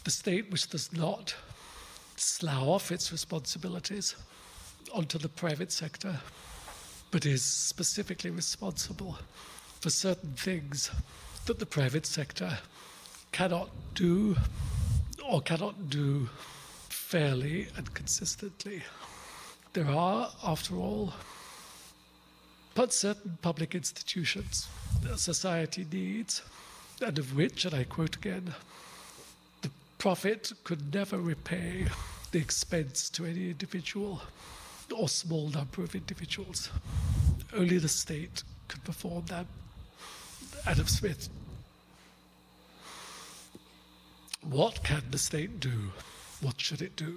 The state which does not slough off its responsibilities onto the private sector, but is specifically responsible for certain things that the private sector cannot do or cannot do fairly and consistently. There are, after all, but certain public institutions that society needs, and of which, and I quote again, the profit could never repay the expense to any individual or small number of individuals. Only the state could perform that. Adam Smith. What can the state do? What should it do?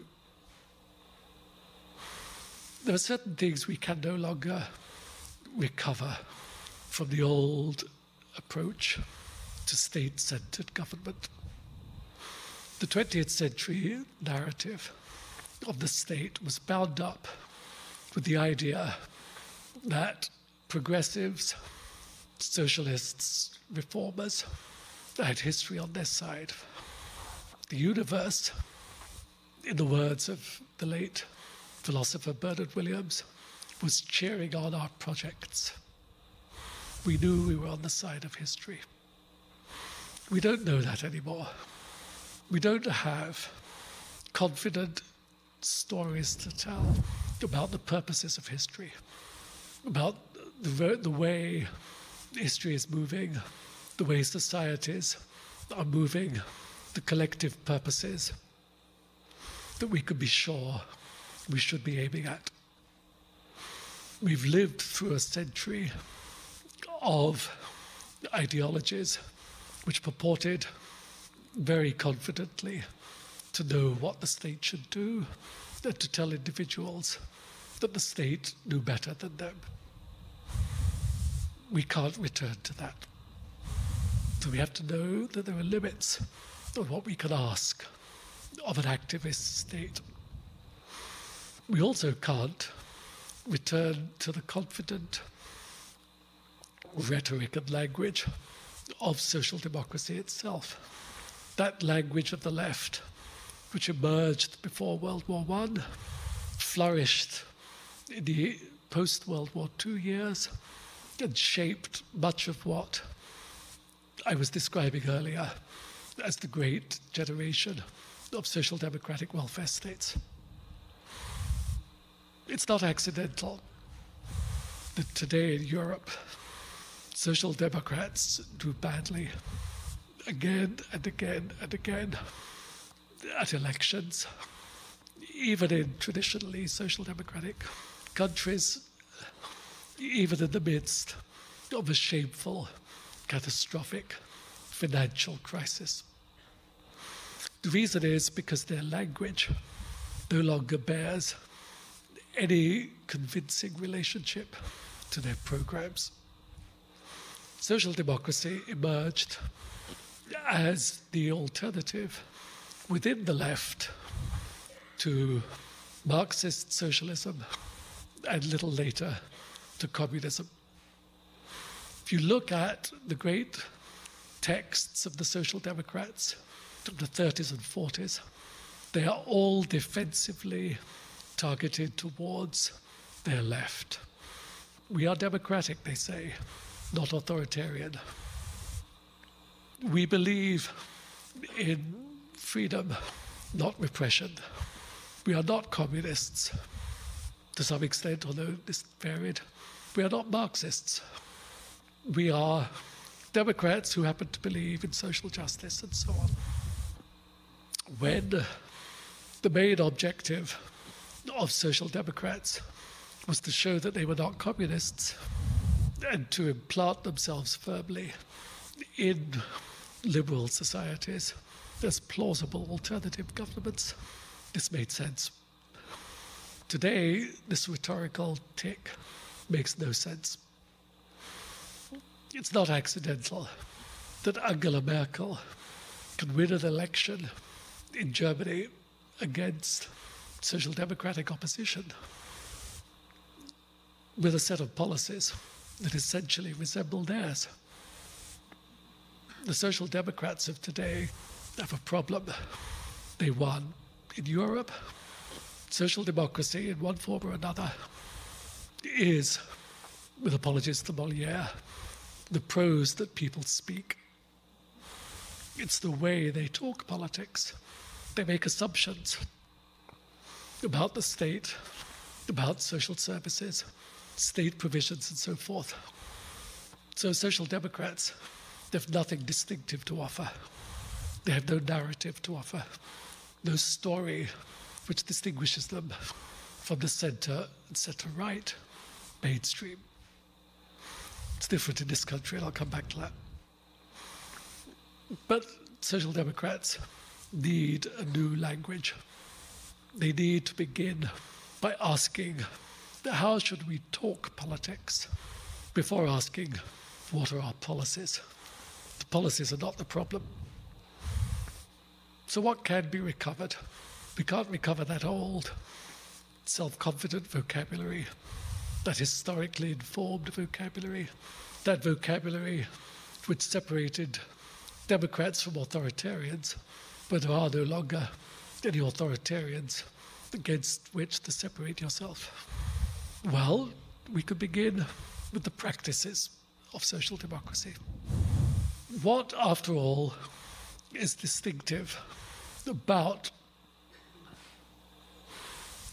There are certain things we can no longer recover from the old approach to state-centered government. The 20th century narrative of the state was bound up with the idea that progressives, socialists, reformers had history on their side. The universe, in the words of the late philosopher Bernard Williams, was cheering on our projects. We knew we were on the side of history. We don't know that anymore. We don't have confident stories to tell about the purposes of history, about the way history is moving, the way societies are moving, the collective purposes that we could be sure we should be aiming at. We've lived through a century of ideologies which purported very confidently to know what the state should do and to tell individuals that the state knew better than them. We can't return to that. So we have to know that there are limits on what we can ask of an activist state. We also can't return to the confident rhetoric and language of social democracy itself. That language of the left, which emerged before World War I, flourished in the post-World War II years, and shaped much of what I was describing earlier as the great generation of social democratic welfare states. It's not accidental that today in Europe, social democrats do badly again and again and again at elections, even in traditionally social democratic countries, even in the midst of a shameful, catastrophic financial crisis. The reason is because their language no longer bears any convincing relationship to their programs. Social democracy emerged as the alternative within the left to Marxist socialism and a little later to communism. If you look at the great texts of the Social Democrats from the 30s and 40s, they are all defensively targeted towards their left. We are democratic, they say, not authoritarian. We believe in freedom, not repression. We are not communists, to some extent, although this varied. We are not Marxists. We are Democrats who happen to believe in social justice and so on. When the main objective of social democrats was to show that they were not communists and to implant themselves firmly in liberal societies as plausible alternative governments, this made sense. Today, this rhetorical tick makes no sense. It's not accidental that Angela Merkel can win an election in Germany against social democratic opposition with a set of policies that essentially resemble theirs. The social democrats of today have a problem they won. In Europe, social democracy in one form or another is, with apologies to Molière, the prose that people speak. It's the way they talk politics. They make assumptions about the state, about social services, state provisions, and so forth. So social democrats, they have nothing distinctive to offer. They have no narrative to offer, no story which distinguishes them from the center and center-right mainstream. It's different in this country, and I'll come back to that. But social democrats need a new language. They need to begin by asking, how should we talk politics? Before asking, what are our policies? The policies are not the problem. So what can be recovered? We can't recover that old, self-confident vocabulary, that historically informed vocabulary, that vocabulary which separated democrats from authoritarians, but there are no longer any authoritarians against which to separate yourself. Well, we could begin with the practices of social democracy. What, after all, is distinctive about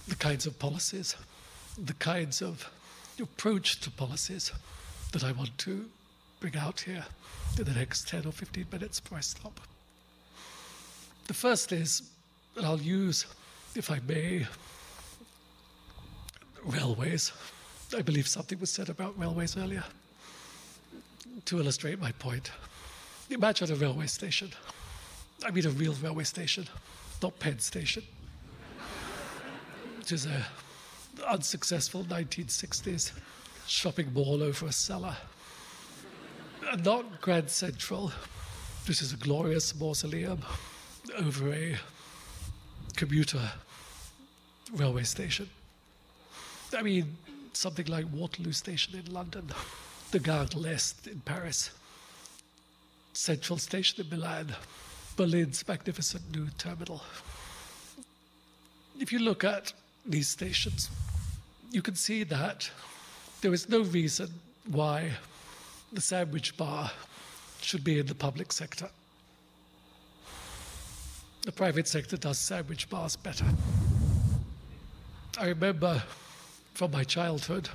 the kinds of policies, the kinds of approach to policies that I want to bring out here in the next 10 or 15 minutes before I stop? The first is, and I'll use, if I may, railways. I believe something was said about railways earlier to illustrate my point. Imagine a railway station. I mean a real railway station, not Penn Station, which is an unsuccessful 1960s shopping mall over a cellar. And not Grand Central, which is a glorious mausoleum over a commuter railway station. I mean, something like Waterloo Station in London, the Gare de l'Est in Paris, Central Station in Milan, Berlin's magnificent new terminal. If you look at these stations, you can see that there is no reason why the sandwich bar should be in the public sector. The private sector does sandwich bars better. I remember from my childhood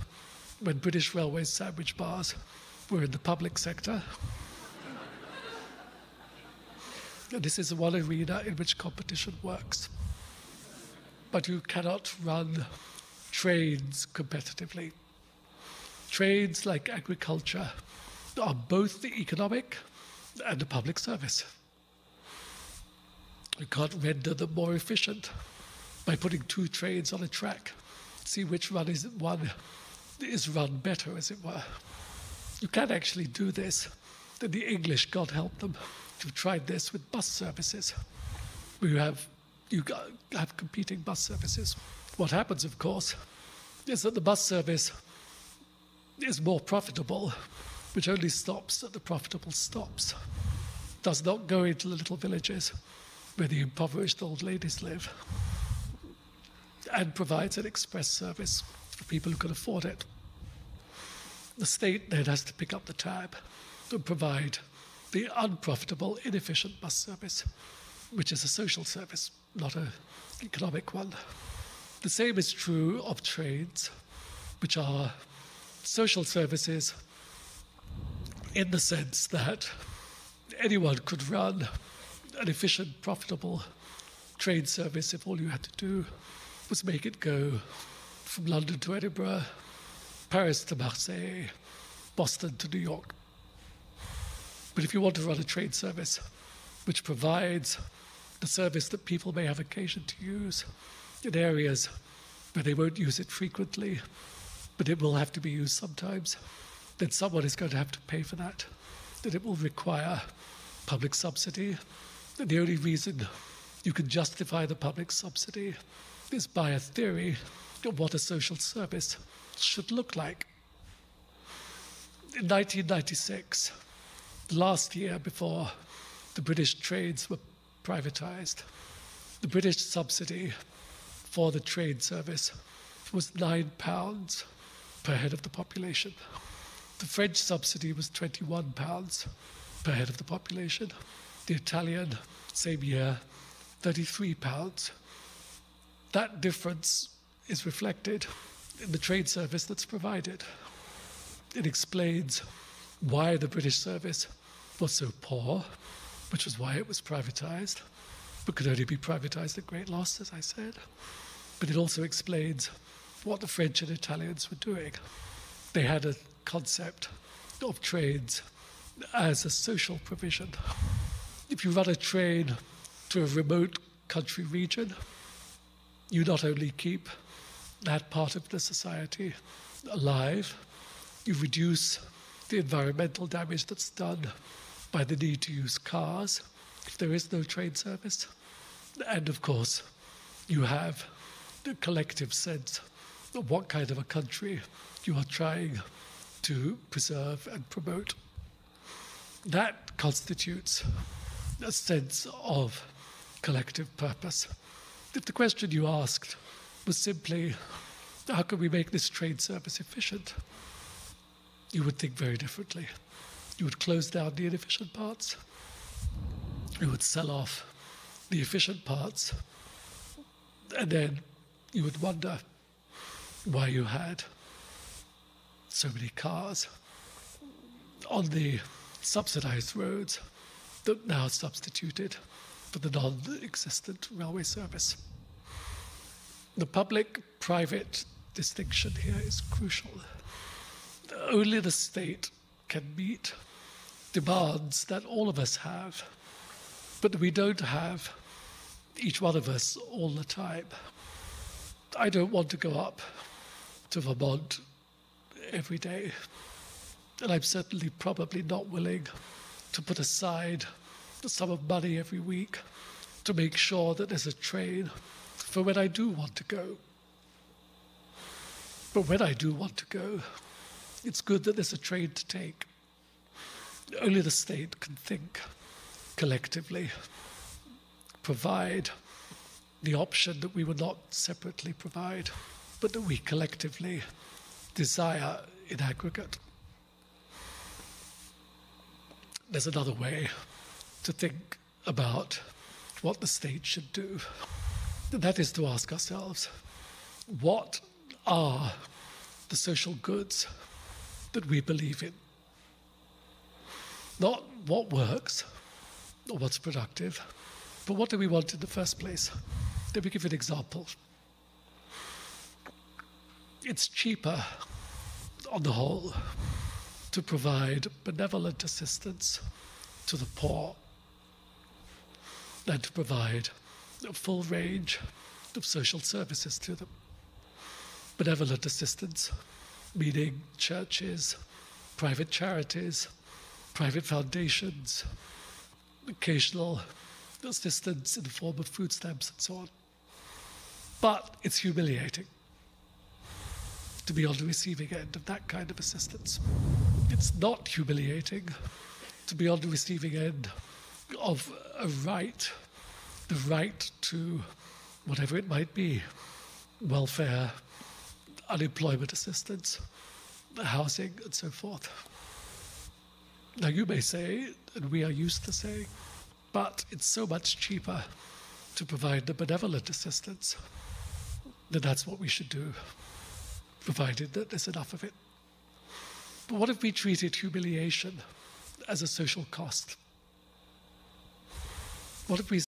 when British Railways sandwich bars were in the public sector. And this is one arena in which competition works. But you cannot run trades competitively. Trades like agriculture are both the economic and the public service. You can't render them more efficient by putting two trains on a track, see which one is run better, as it were. You can actually do this. The English, God help them, have tried this with bus services. You have competing bus services. What happens, of course, is that the bus service is more profitable, which only stops at the profitable stops. Does not go into the little villages where the impoverished old ladies live, and provides an express service for people who can afford it. The state then has to pick up the tab and provide the unprofitable, inefficient bus service, which is a social service, not an economic one. The same is true of trains, which are social services in the sense that anyone could run an efficient, profitable train service if all you had to do was make it go from London to Edinburgh, Paris to Marseille, Boston to New York. But if you want to run a train service which provides the service that people may have occasion to use in areas where they won't use it frequently, but it will have to be used sometimes, then someone is going to have to pay for that. Then it will require public subsidy. And the only reason you can justify the public subsidy is by a theory of what a social service should look like. In 1996, the last year before the British trains were privatized, The British subsidy for the trade service was £9 per head of the population. The French subsidy was £21 per head of the population. The Italian, same year, £33. That difference is reflected in the trade service that's provided. It explains why the British service was so poor, which was why it was privatized, but could only be privatized at great loss, as I said. But it also explains what the French and Italians were doing. They had a concept of trades as a social provision. If you run a train to a remote country region, you not only keep that part of the society alive, you reduce the environmental damage that's done by the need to use cars if there is no train service. And of course, you have the collective sense of what kind of a country you are trying to preserve and promote. That constitutes a sense of collective purpose. If the question you asked was simply, how can we make this train service efficient? You would think very differently. You would close down the inefficient parts. You would sell off the efficient parts. And then you would wonder why you had so many cars on the subsidized roads that now substituted for the non-existent railway service. The public-private distinction here is crucial. Only the state can meet demands that all of us have, but we don't have, each one of us, all the time. I don't want to go up to Vermont every day, and I'm certainly probably not willing to put aside a sum of money every week to make sure that there's a train for when I do want to go. But when I do want to go, it's good that there's a train to take. Only the state can think collectively, provide the option that we would not separately provide, but that we collectively desire in aggregate. There's another way to think about what the state should do. And that is to ask ourselves, what are the social goods that we believe in? Not what works or what's productive, but what do we want in the first place? Let me give you an example. It's cheaper, on the whole, to provide benevolent assistance to the poor than to provide a full range of social services to them. Benevolent assistance, meaning churches, private charities, private foundations, occasional assistance in the form of food stamps and so on. But it's humiliating to be on the receiving end of that kind of assistance. It's not humiliating to be on the receiving end of a right, the right to whatever it might be, welfare, unemployment assistance, housing, and so forth. Now you may say, and we are used to saying, but it's so much cheaper to provide the benevolent assistance, then that's what we should do, provided that there's enough of it. But what if we treated humiliation as a social cost? What if we